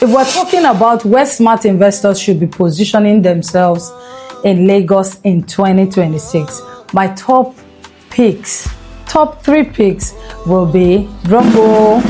If we're talking about where smart investors should be positioning themselves in Lagos in 2026, my top 3 picks will be drumroll.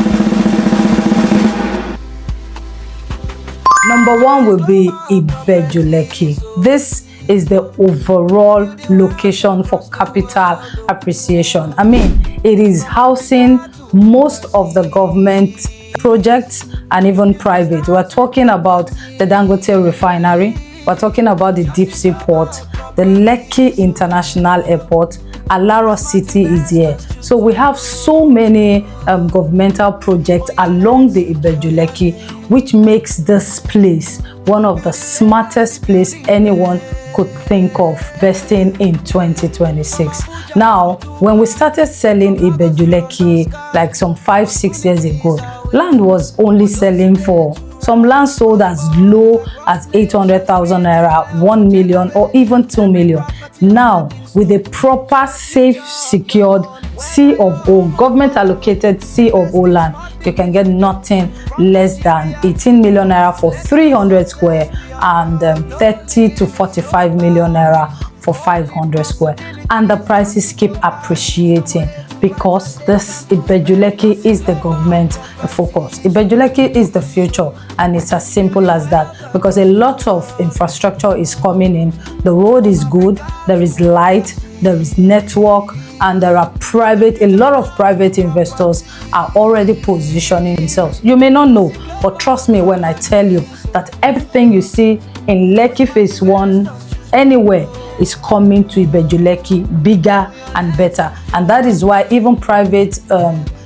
Number 1 will be Ibeju-Lekki. This is the overall location for capital appreciation. I mean, it is housing most of the government projects and even private. We're talking about the Dangote refinery, we're talking about the deep sea port, the Lekki International Airport, Alaro City is here. So we have so many governmental projects along the Ibeju-Lekki, which makes this place one of the smartest place anyone could think of investing in 2026. Now, when we started selling Ibeju-Lekki like some 5-6 years ago, land was only selling for some land sold as low as 800,000 naira, 1 million, or even 2 million. Now, with a proper, safe, secured C of O, government allocated C of O land, you can get nothing less than 18 million naira for 300 square and 30 to 45 million naira for 500 square. And the prices keep appreciating, because this Ibeju-Lekki is the government focus. Ibeju-Lekki is the future, and it's as simple as that, because a lot of infrastructure is coming in. The road is good, there is light, there is network, and there are a lot of private investors are already positioning themselves. You may not know, but trust me when I tell you that everything you see in Lekki Phase 1 anywhere is coming to Ibeju-Lekki bigger and better. And that is why even private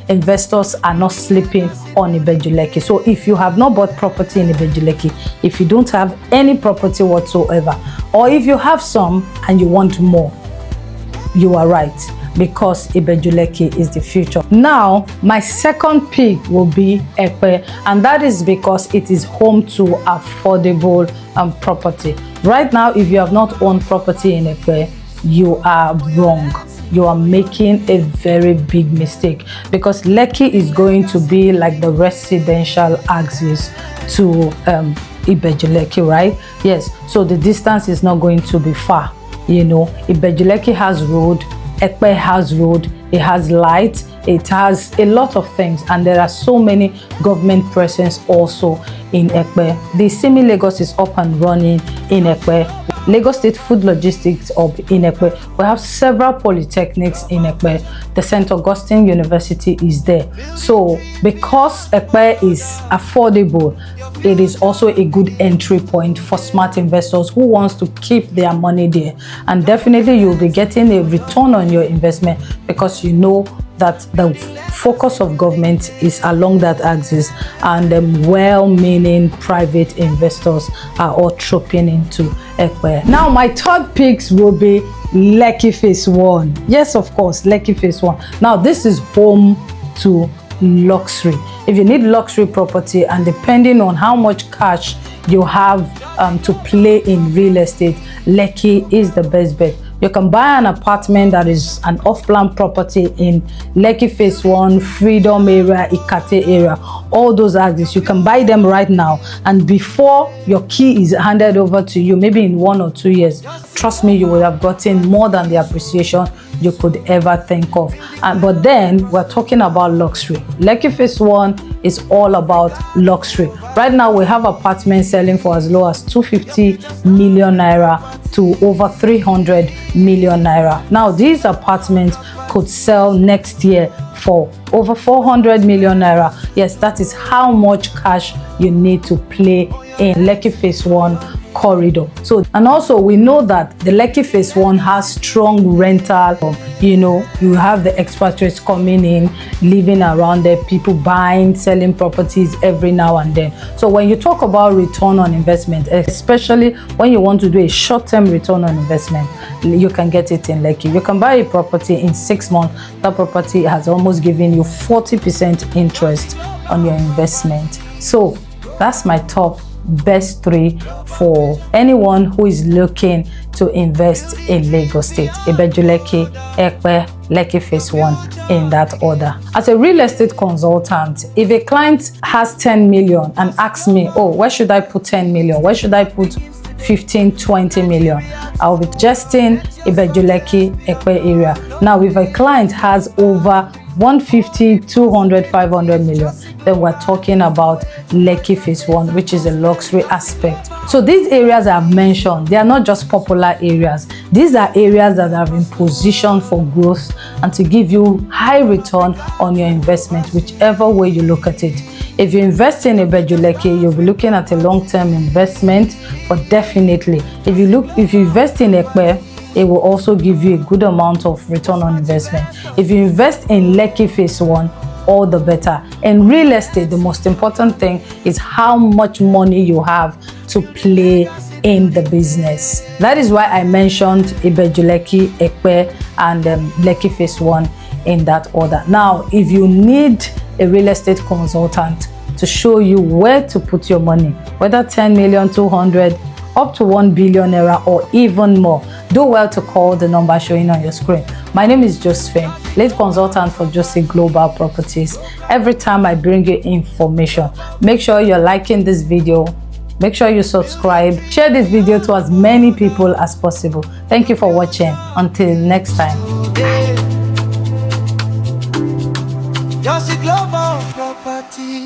investors are not sleeping on Ibeju-Lekki. So if you have not bought property in Ibeju-Lekki, if you don't have any property whatsoever, or if you have some and you want more, you are right, because Ibeju-Lekki is the future. Now, my second pick will be Ekpe, and that is because it is home to affordable property. Right now, if you have not owned property in Ekpe, you are wrong. You are making a very big mistake, because Lekki is going to be like the residential axis to Ibeju-Lekki, right? Yes, so the distance is not going to be far. You know, Ibeju-Lekki has road, Ekpe has road, it has light, it has a lot of things, and there are so many government presence also in Ekpe. The Semi Lagos is up and running in Ekpe. Lagos State Food Logistics up in Ekpe. We have several polytechnics in Ekpe. The St. Augustine University is there. So because Ekpe is affordable, it is also a good entry point for smart investors who wants to keep their money there. And definitely you'll be getting a return on your investment, because you know that the focus of government is along that axis, and well-meaning private investors are all trooping into Ekpe. Now, my third picks will be Lekki Phase 1. Yes, of course, Lekki Phase 1. Now, this is home to luxury. If you need luxury property, and depending on how much cash you have to play in real estate, Lekki is the best bet. You can buy an apartment that is an off-plan property in Lekki Phase 1, Freedom area, Ikate area, all those axes. You can buy them right now, and before your key is handed over to you, maybe in 1 or 2 years, trust me, you will have gotten more than the appreciation you could ever think of. But then we're talking about luxury. Lekki Phase 1 is all about luxury. Right now we have apartments selling for as low as 250 million naira to over 300 million naira. Now these apartments could sell next year for over 400 million naira. Yes, that is how much cash you need to play in Lekki Phase 1 corridor. So, and also we know that the Lekki Phase 1 has strong rental. You know, you have the expatriates coming in, living around there, people buying, selling properties every now and then. So when you talk about return on investment, especially when you want to do a short-term return on investment, you can get it in Lekki. You can buy a property in 6 months. That property has almost given you 40% interest on your investment. So that's my top best 3 for anyone who is looking to invest in Lagos State. Ibeju-Lekki, Ekpe, Lekki Phase 1 in that order. As a real estate consultant, if a client has 10 million and asks me, oh, where should I put 10 million? Where should I put 15, 20 million? I'll be suggesting Ibeju-Lekki, Ekpe area. Now, if a client has over 150, 200, 500 million, then we're talking about Lekki Phase 1, which is a luxury aspect. So these areas I've mentioned, they are not just popular areas. These are areas that have been positioned for growth and to give you high return on your investment, whichever way you look at it. If you invest in Ibeju-Lekki, you'll be looking at a long-term investment, but definitely, if you invest in Ekpe, it will also give you a good amount of return on investment. If you invest in Lekki Phase 1, all the better. In real estate, the most important thing is how much money you have to play in the business. That is why I mentioned Ibeju-Lekki, Ekpe, and Lekki Phase 1 in that order. Now, if you need a real estate consultant to show you where to put your money, whether 10 million, 200, up to 1 billion naira or even more, do well to call the number showing on your screen. My name is Josephine, lead consultant for Josie Global Properties. Every time I bring you information, make sure you're liking this video, make sure you subscribe, share this video to as many people as possible. Thank you for watching. Until next time. Josie Global Properties.